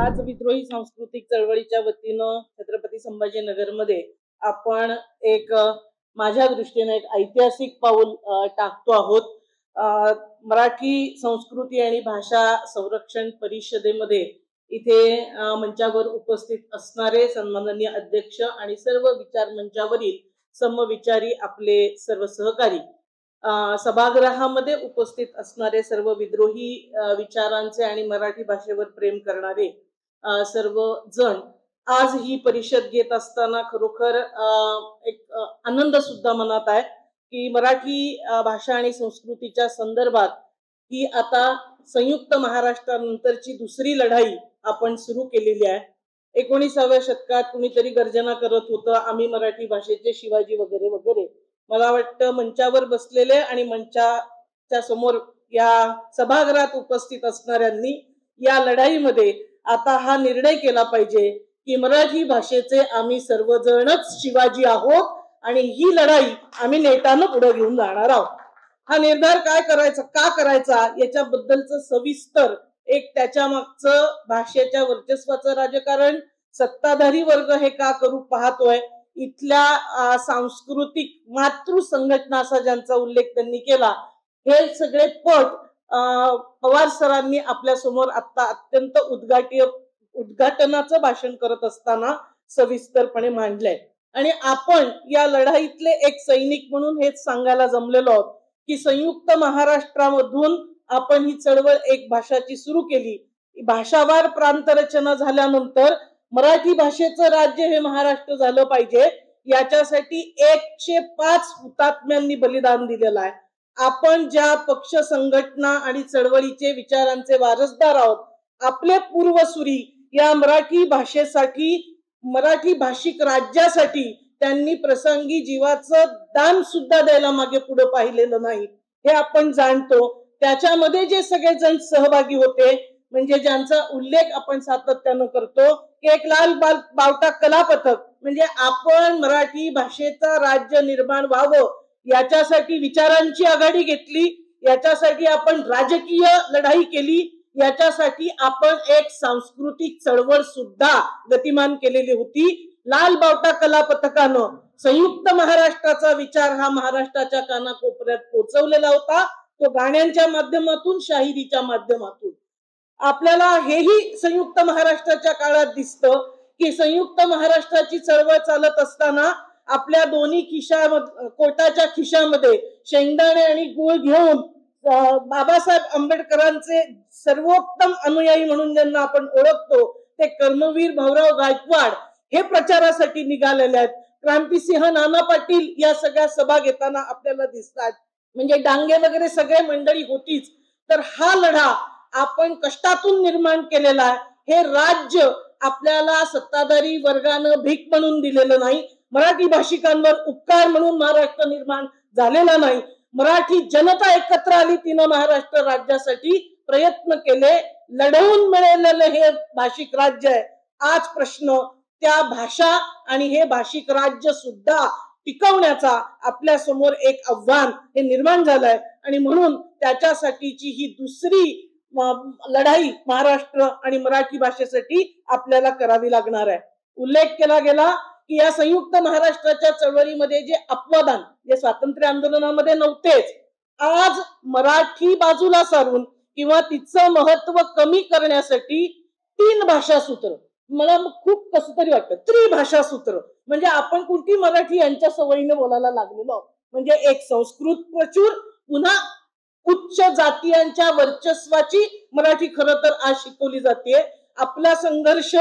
आज विद्रोही सांस्कृतिक चळवळीच्या वतीनं छत्रपती संभाजीनगरमध्ये आपण एक माझ्या दृष्टीने एक ऐतिहासिक पाऊल टाकतो आहोत। मराठी संस्कृती आणि भाषा संरक्षण परिषदेमध्ये इथे मंचावर उपस्थित असणारे सन्माननीय अध्यक्ष आणि सर्व विचार मंचावरील समविचारी आपले सर्व सहकारी, सभागृहामध्ये उपस्थित असणारे सर्व विद्रोही विचारांचे आणि मराठी भाषेवर प्रेम करणारे सर्व जण आज ही परिषद घेत असताना खरोखर एक आनंद सुद्धा मनात आहे की मराठी भाषा आणि संस्कृतीच्या संदर्भात ही आता संयुक्त महाराष्ट्रानंतरची दुसरी लढाई आपण सुरू केलेली आहे। 19व्या शतकात कुणीतरी गर्जना करत होतं आम्ही मराठी भाषेचे शिवाजी वगैरे वगैरे। मला वाटतं मंचावर बसलेले आणि मंचाच्या समोर या सभागृहात उपस्थित असणाऱ्यांनी या लढाईमध्ये आता हा निर्णय केला पाहिजे की मराठी भाषेचे आम्ही सर्वजणच शिवाजी आहोत आणि ही लढाई आम्ही नेटानं पुढे घेऊन जाणार आहोत। हा निर्धार काय करायचा, का करायचा याच्याबद्दलचं सविस्तर एक त्याच्या मागचं भाषेच्या वर्चस्वाचं राजकारण, सत्ताधारी वर्ग हे का करू पाहतोय, इथल्या सांस्कृतिक मातृ संघटना असा ज्यांचा उल्लेख त्यांनी केला, हे सगळे पट पवार सरांनी आपल्या समोर आता अत्यंत उद्घाटनाचं भाषण करत असताना सविस्तरपणे मांडलंय। आणि आपण या लढाईतले एक सैनिक म्हणून हेच सांगायला जमलेलो आहोत की संयुक्त महाराष्ट्रामधून आपण ही चळवळ एक भाषाची सुरू केली। भाषावार प्रांत रचना झाल्यानंतर मराठी भाषेचं राज्य हे महाराष्ट्र झालं पाहिजे, याच्यासाठी 105 हुतात्म्यांनी बलिदान दिलेलं आहे। आपण ज्या पक्ष संघटना आणि चळवळीचे विचारांचे वारसदार आहोत, आपले पूर्वसुरी या मराठी भाषेसाठी, मराठी भाषिक राज्यासाठी त्यांनी प्रसंगी जीवाचं दान सुद्धा द्यायला मागे पुढे पाहिलेलं नाही, हे आपण जाणतो। त्याच्यामध्ये जे सगळेजण सहभागी होते, म्हणजे ज्यांचा उल्लेख आपण सातत्यानं करतो की एक लाल बावटा कला पथक, म्हणजे आपण मराठी भाषेचा राज्य निर्माण व्हावं याच्यासाठी विचारांची आघाडी घेतली, याच्यासाठी आपण राजकीय लढाई केली, याच्यासाठी आपण एक सांस्कृतिक चळवळ सुद्धा गतिमान केलेली होती। लाल बावटा कला पथकानं संयुक्त महाराष्ट्राचा विचार हा महाराष्ट्राच्या कानाकोपऱ्यात पोहोचवलेला होता, तो गाण्यांच्या माध्यमातून, शाहिरीच्या माध्यमातून। आपल्याला हेही संयुक्त महाराष्ट्राच्या काळात दिसतं की संयुक्त महाराष्ट्राची चळवळ चालत असताना आपल्या दोन्ही कोटाच्या खिशामध्ये शेंगदाणे आणि गूळ घेऊन बाबासाहेब आंबेडकरांचे सर्वोत्तम अनुयायी म्हणून ज्यांना आपण ओळखतो ते कर्मवीर भाऊराव गायकवाड हे प्रचारासाठी निघालेले आहेत। क्रांतिसिंह नाना पाटील या सगळ्या सभा घेताना आपल्याला दिसतात, म्हणजे डांगे वगैरे सगळे मंडळी होतीच। तर हा लढा आपण कष्टातून निर्माण केलेला आहे। हे राज्य आपल्याला सत्ताधारी वर्गानं भीक म्हणून दिलेलं नाही, मराठी भाषिकांवर उपकार म्हणून महाराष्ट्र निर्माण झालेला नाही। मराठी जनता एकत्र आली, तिनं महाराष्ट्र राज्यासाठी प्रयत्न केले, लढवून मिळालेलं हे भाषिक राज्य आहे। आज प्रश्न त्या भाषा आणि हे भाषिक राज्य सुद्धा टिकवण्याचा आपल्या समोर एक आव्हान हे निर्माण झालंय आणि म्हणून त्याच्यासाठीची ही दुसरी लढाई महाराष्ट्र आणि मराठी भाषेसाठी आपल्याला करावी लागणार आहे। उल्लेख केला गेला की या संयुक्त महाराष्ट्राच्या चळवळीमध्ये जे अपवादान जे स्वातंत्र्य आंदोलनामध्ये नव्हतेच, आज मराठी बाजूला सारून किंवा तिचं महत्व कमी करण्यासाठी 3 भाषा सूत्र, मला खूप कसं तरी वाटतं त्रिभाषा सूत्र, म्हणजे आपण कुठली मराठी यांच्या सवयीने बोलायला लागलेलो आहोत। म्हणजे एक संस्कृत प्रचूर, पुन्हा उच्च जातीयांच्या वर्चस्वाची मराठी खरं तर आज शिकवली जाते। आपला संघर्ष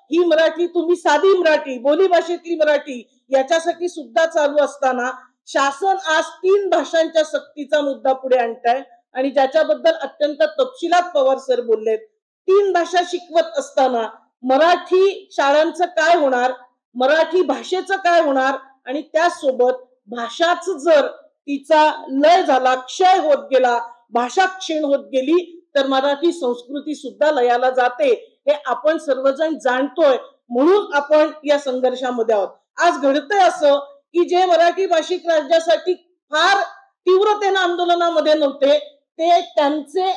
ही मराठी, तुम्ही साधी मराठी, बोली भाषेतली मराठी याच्यासाठी सुद्धा चालू असताना शासन आज 3 भाषांच्या सक्तीचा मुद्दा पुढे आणताय आणि ज्याच्याबद्दल अत्यंत तपशिलात पवार सर बोललेत। 3 भाषा शिकवत असताना मराठी शाळांचं काय होणार, मराठी भाषेचं काय होणार, आणि त्यासोबत भाषाच जर तिचा लय झाला, क्षय होत गेला, भाषा क्षीण होत गेली तर मराठी संस्कृती सुद्धा लयाला जाते, हे आपण सर्वजण जाणतोय। म्हणून आपण या संघर्षामध्ये आहोत। आज घडतंय असं की जे मराठी भाषिक राज्यासाठी फार तीव्रतेने आंदोलनामध्ये नव्हते, ते त्यांचे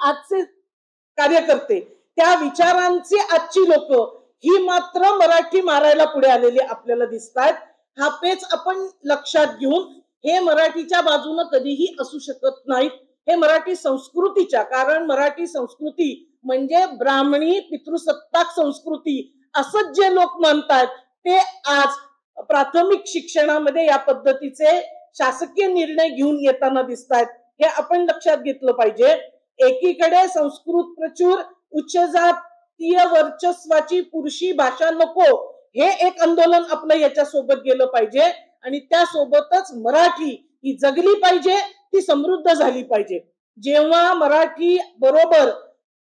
आजचे कार्यकर्ते त्या विचारांची आजची लोक ही मात्र मराठी मारायला पुढे आलेली आपल्याला दिसतात. हा पेच आपण लक्षात घेऊन हे मराठीच्या बाजूने कधीही असू शकत नाहीत. हे मराठी संस्कृतीच्या, कारण मराठी संस्कृती म्हणजे ब्राह्मणी पितृसत्ताक संस्कृती असं जे लोक मानतात ते आज प्राथमिक शिक्षणामध्ये या पद्धतीचे शासकीय निर्णय घेऊन येताना दिसतात. हे आपण लक्षात घेतलं पाहिजे. एकीकडे संस्कृत प्रचूर उच्च जातीय वर्चस्वाची पुरुषी भाषा नको हे एक आंदोलन आपलं याच्या सोबत गेलं पाहिजे आणि त्यासोबतच मराठी ही जगली पाहिजे, ती समृद्ध झाली पाहिजे. जेव्हा मराठी बरोबर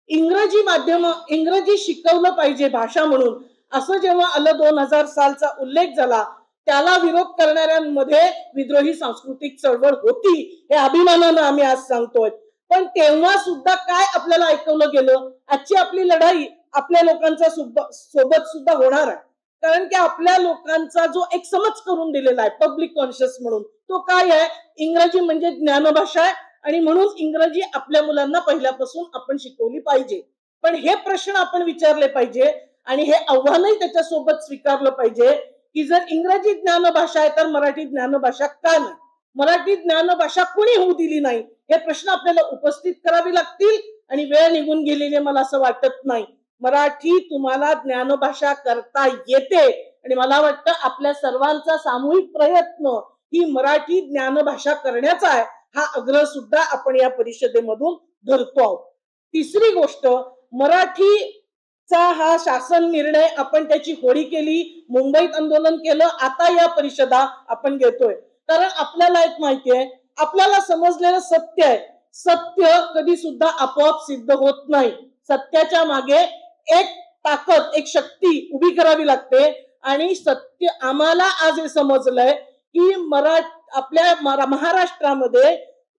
इंग्रजी माध्यम इंग्रजी शिकवलं पाहिजे भाषा म्हणून असं जेव्हा आलं 2000 सालचा उल्लेख झाला, त्याला विरोध करणाऱ्यांमध्ये विद्रोही सांस्कृतिक चळवळ होती हे अभिमानानं आम्ही आज सांगतोय. पण तेव्हा सुद्धा काय आपल्याला ऐकवलं गेलं, आजची आपली लढाई आपल्या लोकांचा सोबत सुद्धा होणार आहे. कारण की आपल्या लोकांचा जो एक समज करून दिलेला आहे पब्लिक कॉन्शियस म्हणून, तो काय आहे, इंग्रजी म्हणजे ज्ञानभाषा आहे आणि म्हणून इंग्रजी आपल्या मुलांना पहिल्यापासून आपण शिकवली पाहिजे. पण हे प्रश्न आपण विचारले पाहिजे आणि हे आव्हानही त्याच्यासोबत स्वीकारलं पाहिजे की जर इंग्रजी ज्ञानभाषा आहे तर मराठी ज्ञानभाषा का नाही, मराठी ज्ञानभाषा कोणी होऊ दिली नाही, हे प्रश्न आपल्याला उपस्थित करावे लागतील. आणि वेळ निघून गेलेली मला असं वाटत नाही. मराठी तुम्हाला ज्ञानभाषा करता येते आणि मला वाटतं आपल्या सर्वांचा सामूहिक प्रयत्न ही मराठी ज्ञानभाषा करण्याचा आहे. हा आग्रह सुद्धा आपण या परिषदेमधून धरतो आहोत. तिसरी गोष्ट, मराठीचा हा शासन निर्णय आपण त्याची होळी केली, मुंबईत आंदोलन केलं, आता या परिषदा आपण घेतोय. कारण आपल्याला एक माहिती आहे, आपल्याला समजलेलं सत्य आहे, सत्य कधी सुद्धा आपोआप सिद्ध होत नाही. सत्याच्या मागे एक ताकद, एक शक्ती उभी करावी लागते आणि सत्य आम्हाला आज हे समजलंय की आपल्या महाराष्ट्रामध्ये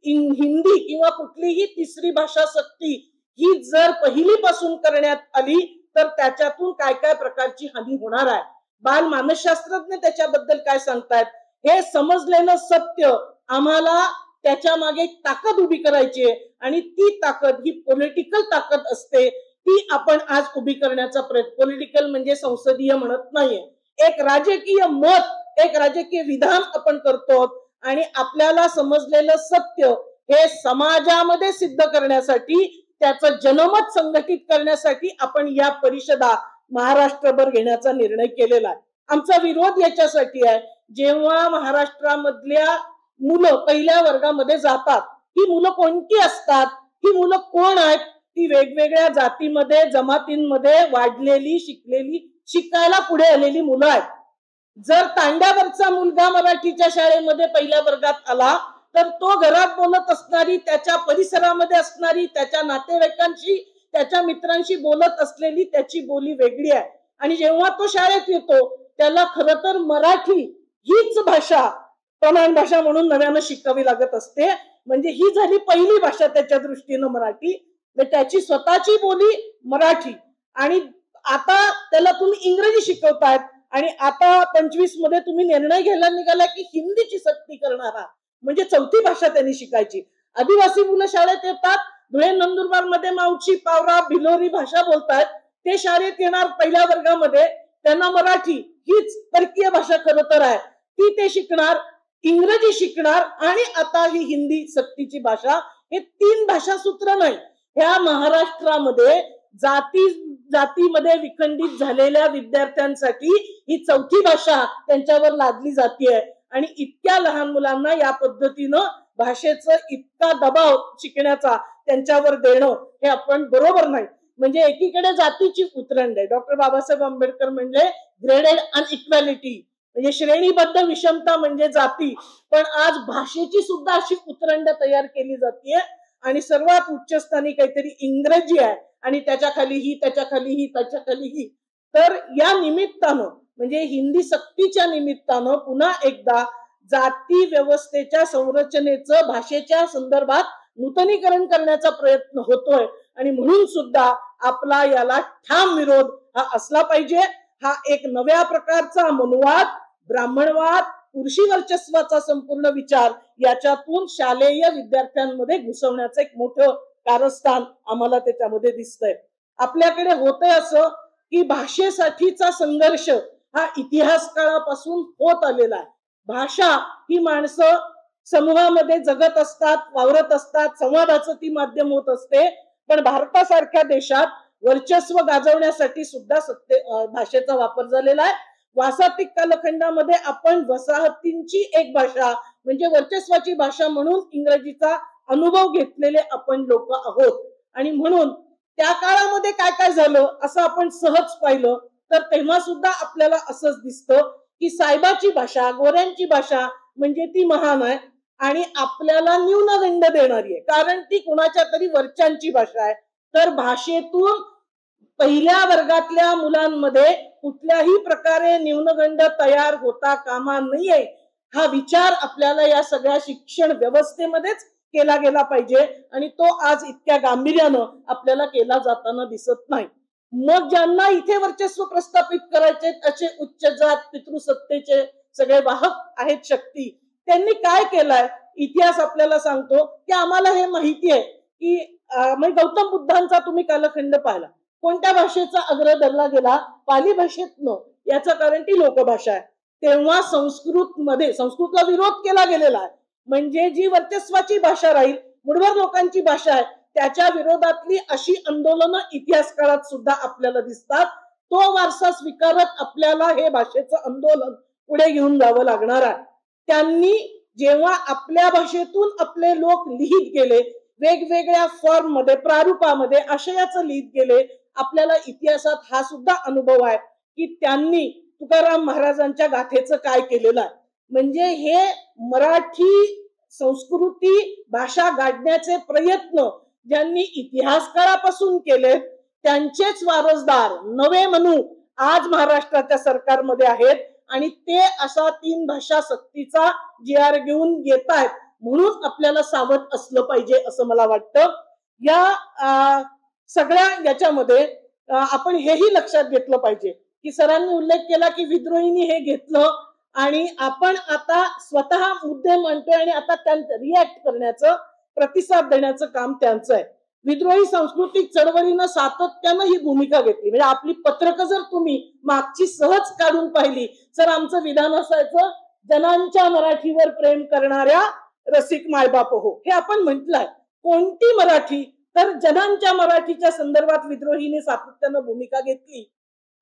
हिंदी किंवा कुठलीही तिसरी भाषा सक्ती ही जर पहिलीपासून करण्यात आली तर त्याच्यातून काय काय प्रकारची हानी होणार आहे. बाल मानसशास्त्रज्ञ त्याच्याबद्दल काय सांगतायत, हे समजलेलं सत्य आम्हाला त्याच्या मागे ताकद उभी करायची आहे आणि ती ताकद ही पॉलिटिकल ताकद असते, ती आपण आज उभी करण्याचा प्रयत्न, पॉलिटिकल म्हणजे संसदीय म्हणत नाहीये, एक राजकीय मत, एक राजकीय विधान आपण करतो आणि आपल्याला समजलेलं सत्य हे समाजामध्ये सिद्ध करण्यासाठी, त्याचं जनमत संघटित करण्यासाठी आपण या परिषदा महाराष्ट्रभर घेण्याचा निर्णय केलेला आहे. आमचा विरोध याच्यासाठी आहे, जेव्हा महाराष्ट्रामधल्या मुलं पहिल्या वर्गामध्ये जातात, ही मुलं कोणती असतात, ही मुलं कोण आहेत, ती वेगवेगळ्या जातीमध्ये जमातींमध्ये वाढलेली, शिकलेली, शिकायला पुढे आलेली मुलं आहेत. जर तांड्यावरचा मुलगा मराठीच्या शाळेमध्ये पहिल्या वर्गात आला तर तो घरात बोलत असणारी, त्याच्या परिसरामध्ये असणारी, त्याच्या नातेवाईकांशी, त्याच्या मित्रांशी बोलत असलेली त्याची बोली वेगळी आहे. आणि जेव्हा तो शाळेत येतो त्याला खरं तर मराठी हीच भाषा प्रमाण भाषा म्हणून नव्यानं शिकावी लागत असते. म्हणजे ही झाली पहिली भाषा त्याच्या दृष्टीनं मराठी, त्याची स्वतःची बोली मराठी. आणि आता त्याला तुम्ही इंग्रजी शिकवतायत आणि आता 25 मध्ये तुम्ही निर्णय घ्यायला निघाला की हिंदीची सक्ती करणार आहात, म्हणजे चौथी भाषा त्यांनी शिकायची. आदिवासी मुलं शाळेत येतात, धुळे नंदुरबार मध्ये मावची, पावरा, भिलोरी भाषा बोलतात, ते शाळेत येणार पहिल्या वर्गामध्ये, त्यांना मराठी हीच परकीय भाषा खरं तर आहे, ती ते शिकणार, इंग्रजी शिकणार आणि आता ही हिंदी सक्तीची भाषा. हे 3 भाषा सूत्र नाही. ह्या महाराष्ट्रामध्ये जातीमध्ये विखंडित झालेल्या विद्यार्थ्यांसाठी ही चौथी भाषा त्यांच्यावर लादली जाते आणि इतक्या लहान मुलांना या पद्धतीनं भाषेचं इतका दबाव शिकण्याचा त्यांच्यावर देणं हे आपण बरोबर नाही. म्हणजे एकीकडे जातीची उतरंड आहे, डॉक्टर बाबासाहेब आंबेडकर म्हणजे ग्रेडेड अनइक्वॅलिटी, म्हणजे श्रेणीबद्ध विषमता म्हणजे जाती, पण आज भाषेची सुद्धा अशी उतरंड तयार केली जाते आणि सर्वात उच्चस्थानी काहीतरी इंग्रजी आहे आणि त्याच्या खाली ही, त्याच्या खाली ही, त्याच्या खाली ही. तर या निमित्तानं म्हणजे हिंदी सक्तीच्या निमित्तानं पुन्हा एकदा जाती व्यवस्थेच्या संरचनेचं भाषेच्या संदर्भात नूतनीकरण करण्याचा प्रयत्न होतोय आणि म्हणून सुद्धा आपला याला ठाम विरोध हा असला पाहिजे. हा एक नव्या प्रकारचा मनुवाद, ब्राह्मणवाद, पुरुषी वर्चस्वाचा संपूर्ण विचार याच्यातून शालेय विद्यार्थ्यांमध्ये घुसवण्याचं एक मोठं कारस्थान आम्हाला त्याच्यामध्ये दिसतंय. आपल्याकडे होतंय असं की भाषेसाठीचा संघर्ष हा इतिहास काळापासून होत आलेला आहे. भाषा ही माणसं समूहामध्ये जगत असतात, वावरत असतात, संवादाचं ती माध्यम होत असते. पण भारतासारख्या देशात वर्चस्व गाजवण्यासाठी सुद्धा भाषेचा वापर झालेला आहे. वासातिक कालखंडामध्ये आपण वसाहतींची एक भाषा म्हणजे वर्चस्वाची भाषा म्हणून इंग्रजीचा अनुभव घेतलेले आपण लोक आहोत. आणि म्हणून त्या काळामध्ये काय काय झालं असं आपण सहज पाहिलं तर तेव्हा सुद्धा आपल्याला असंच दिसतं की साहेबाची भाषा, गोऱ्यांची भाषा म्हणजे ती महान आहे आणि आपल्याला न्यूनगंड देणारी आहे, कारण ती कुणाच्या तरी वरच्यांची भाषा आहे. तर भाषेतून पहिल्या वर्गातल्या मुलांमध्ये कुठल्याही प्रकारे न्यूनगंड तयार होता कामा नये, हा विचार आपल्याला या सगळ्या शिक्षण व्यवस्थेमध्येच केला गेला पाहिजे आणि तो आज इतक्या गांभीर्यानं आपल्याला केला जाताना दिसत नाही. मग ज्यांना इथे वर्चस्व प्रस्थापित करायचे असे उच्च जात पितृसत्तेचे सगळे वाहक आहेत शक्ती, त्यांनी काय केलंय इतिहास आपल्याला सांगतो की आम्हाला हे माहिती आहे की म्हणजे गौतम बुद्धांचा तुम्ही कालखंड पाहिला, कोणत्या भाषेचा आग्रह धरला गेला? पाली भाषेतनं. याचं कारण ती लोकभाषा आहे. तेव्हा संस्कृतला विरोध केला गेलेला आहे. म्हणजे जी वर्चस्वाची भाषा राहील, मुठभर लोकांची भाषा आहे, त्याच्या विरोधातली अशी आंदोलनं इतिहास काळात सुद्धा आपल्याला दिसतात. तो वारसा स्वीकारत आपल्याला हे भाषेचं आंदोलन पुढे घेऊन जावं लागणार आहे. त्यांनी जेव्हा आपल्या भाषेतून आपले लोक लिहित गेले, वेगवेगळ्या फॉर्म मध्ये, प्रारूपामध्ये आशयाचं लिहित गेले, आपल्याला इतिहासात हा सुद्धा अनुभव आहे की त्यांनी तुकाराम महाराजांच्या गाथेचं काय केलेलं आहे. म्हणजे हे मराठी संस्कृती भाषा गाडण्याचे प्रयत्न ज्यांनी इतिहास काळापासून केले, त्यांचेच वारसदार नवे मनू आज महाराष्ट्राच्या सरकारमध्ये आहेत आणि ते असा 3 भाषा सक्तीचा GR घेऊन येत आहेत. म्हणून आपल्याला सावध असलं पाहिजे असं मला वाटतं. या सगळ्या याच्यामध्ये आपण हेही लक्षात घेतलं पाहिजे की सरांनी उल्लेख केला की विद्रोहींनी हे घेतलं आणि आपण आता स्वतः मुद्दे मांडतोय आणि आता त्यांचं रिॲक्ट करण्याचं, प्रतिसाद देण्याचं काम त्यांचं आहे. विद्रोही सांस्कृतिक चळवळीनं सातत्यानं ही भूमिका घेतली. म्हणजे आपली पत्रकं जर तुम्ही मागची सहज काढून पाहिली तर आमचं विधान असायचं, जनांच्या मराठीवर प्रेम करणाऱ्या रसिक मायबाप हो, हे आपण म्हटलंय. कोणती मराठी? तर जनांच्या मराठीच्या संदर्भात विद्रोहीने सातत्यानं भूमिका घेतली.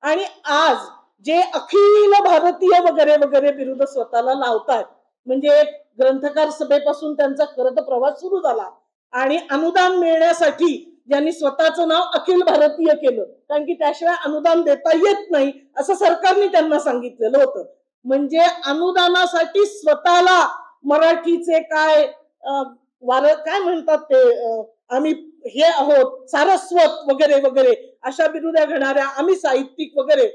आणि आज जे अखिल भारतीय वगैरे वगैरे बिरुद स्वतःला लावतात, म्हणजे ग्रंथकार सभेपासून त्यांचा खरं तर प्रवास सुरू झाला आणि अनुदान मिळण्यासाठी ज्यांनी स्वतःचं नाव अखिल भारतीय केलं, कारण की त्याशिवाय अनुदान देता येत नाही असं सरकारने त्यांना सांगितलेलं होतं. म्हणजे अनुदानासाठी स्वतःला मराठीचे काय काय म्हणतात ते, आम्ही हे आहोत सारस्वत वगैरे वगैरे अशा बिरुद्या घेणाऱ्या आम्ही साहित्यिक वगैरे,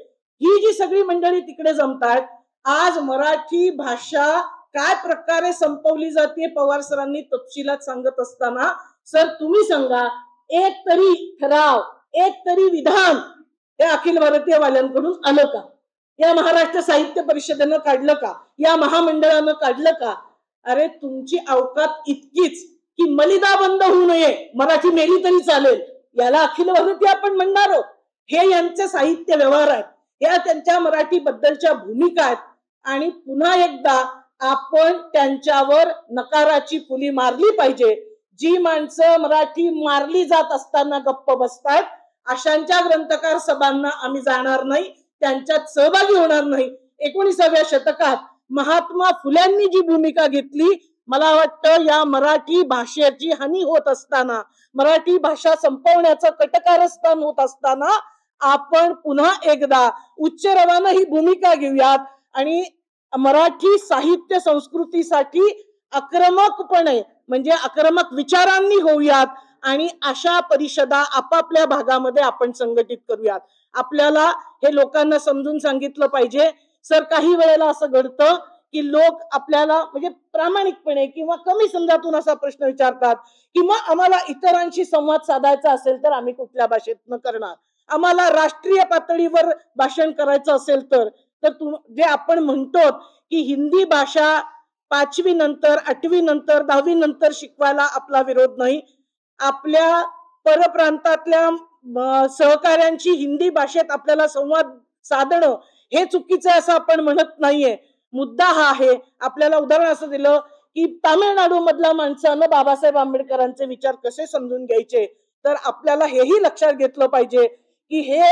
ही जी सगळी मंडळी तिकडे जमतात. आज मराठी भाषा काय प्रकारे संपवली जाते पवार सरांनी तपशिलात सांगत असताना, सर तुम्ही सांगा, एक तरी ठराव, एक तरी विधान या अखिल भारतीय वाल्यांकडून आलं का? या महाराष्ट्र साहित्य परिषदेनं काढलं का? या महामंडळानं काढलं का? अरे तुमची अवकात इतकीच की मलिदा बंद होऊ नये, मराठी मेली तरी चालेल, याला अखिल भारतीय आपण म्हणणार आहोत. हे यांचे साहित्य व्यवहार आहेत, या त्यांच्या मराठी बद्दलच्या भूमिका आहेत. आणि पुन्हा एकदा आपण त्यांच्यावर नकाराची फुली मारली पाहिजे. जी माणसं मराठी मारली जात असताना गप्प बसतात, अशांच्या ग्रंथकार सभांना आम्ही जाणार नाही, त्यांच्यात सहभागी होणार नाही. 19व्या शतकात महात्मा फुल्यांनी जी भूमिका घेतली, मला वाटतं या मराठी भाषेची हानी होत असताना, मराठी भाषा संपवण्याचं कटकारस्थान होत असताना आपण पुन्हा एकदा उच्च रवानं ही भूमिका घेऊयात आणि मराठी साहित्य संस्कृतीसाठी आक्रमकपणे म्हणजे आक्रमक विचारांनी होऊयात आणि अशा परिषदा आपापल्या भागामध्ये आपण संघटित करूयात. आपल्याला हे लोकांना समजून सांगितलं पाहिजे. सर काही वेळेला असं घडतं की लोक आपल्याला म्हणजे प्रामाणिकपणे किंवा कमी समजातून असा प्रश्न विचारतात की मग आम्हाला इतरांशी संवाद साधायचा असेल तर आम्ही कुठल्या भाषेतनं करणार, आम्हाला राष्ट्रीय पातळीवर भाषण करायचं असेल तर जे आपण म्हणतो की हिंदी भाषा 5वी नंतर 8वी नंतर 10वी नंतर शिकवायला आपला विरोध नाही. आपल्या परप्रांतातल्या सहकाऱ्यांशी हिंदी भाषेत आपल्याला संवाद साधणं हे चुकीचं असं आपण म्हणत नाहीये. मुद्दा हा आहे, आपल्याला उदाहरण असं दिलं की तामिळनाडू मधल्या माणसानं बाबासाहेब आंबेडकरांचे विचार कसे समजून घ्यायचे, तर आपल्याला हेही लक्षात घेतलं पाहिजे की हे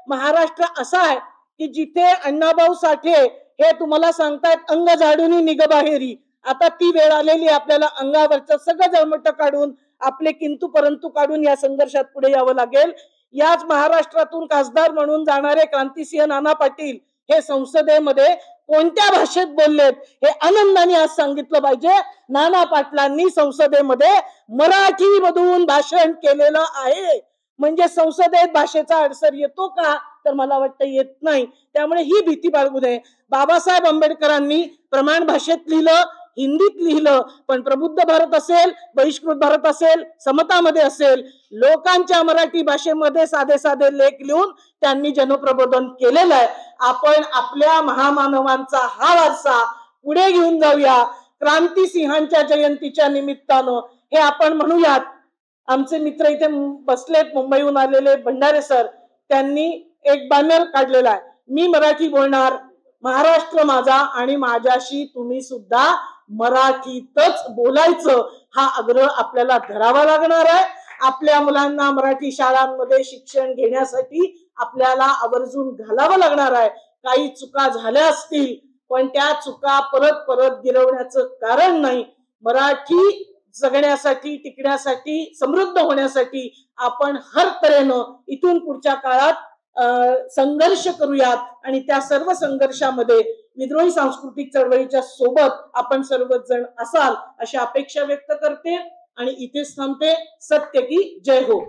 महाराष्ट्र असं आहे की जिथे अण्णाभाऊ साठे हे तुम्हाला सांगतायत अंग झाडून निघ बाहेरी. आता ती वेळ आलेली, आपल्याला अंगावरचं सगळं जळमट काढून आपले किंतु परंतु काढून या संघर्षात पुढे यावं लागेल. याच महाराष्ट्रातून खासदार म्हणून जाणारे क्रांतिसिंह नाना पाटील हे संसदेमध्ये कोणत्या भाषेत बोललेत हे आनंदाने आज सांगितलं पाहिजे. नाना पाटलांनी संसदेमध्ये मराठी मधून भाषण केलेलं आहे. म्हणजे संसदेत भाषेचा अडसर येतो का, तर मला वाटतं येत नाही. त्यामुळे ही भीती बाळगू नये. बाबासाहेब आंबेडकरांनी प्रमाण भाषेत लिहिलं, हिंदीत लिहिलं, पण प्रबुद्ध भारत असेल, बहिष्कृत भारत असेल, समतामध्ये असेल, लोकांच्या मराठी भाषेमध्ये साधे साधे लेख लिहून त्यांनी जनप्रबोधन केलेलं आहे. आपण आपल्या महामानवांचा हा वारसा पुढे घेऊन जाऊया. क्रांतिसिंहांच्या जयंतीच्या निमित्तानं हे आपण म्हणूयात. आमचे मित्र इथे बसलेत, मुंबईहून आलेले भंडारे सर, त्यांनी एक बॅनर काढलेला आहे, मी मराठी बोलणार, महाराष्ट्र माझा आणि माझ्याशी तुम्ही सुद्धा मराठीतच बोलायचं. हा आग्रह आपल्याला धरावा लागणार आहे. आपल्या मुलांना मराठी शाळांमध्ये शिक्षण घेण्यासाठी आपल्याला आवर्जून घालावं लागणार आहे. काही चुका झाल्या असतील, पण त्या चुका परत परत गिरवण्याचं कारण नाही. मराठी जगण्यासाठी, टिकण्यासाठी, समृद्ध होण्यासाठी आपण हर तऱ्हेनं इथून पुढच्या काळात संघर्ष करूयात आणि त्या सर्व संघर्षामध्ये विद्रोही सांस्कृतिक चळवळीच्या सोबत आपण सर्वजण असाल अशी अपेक्षा व्यक्त करते आणि इथेच थांबते. सत्य की जय हो.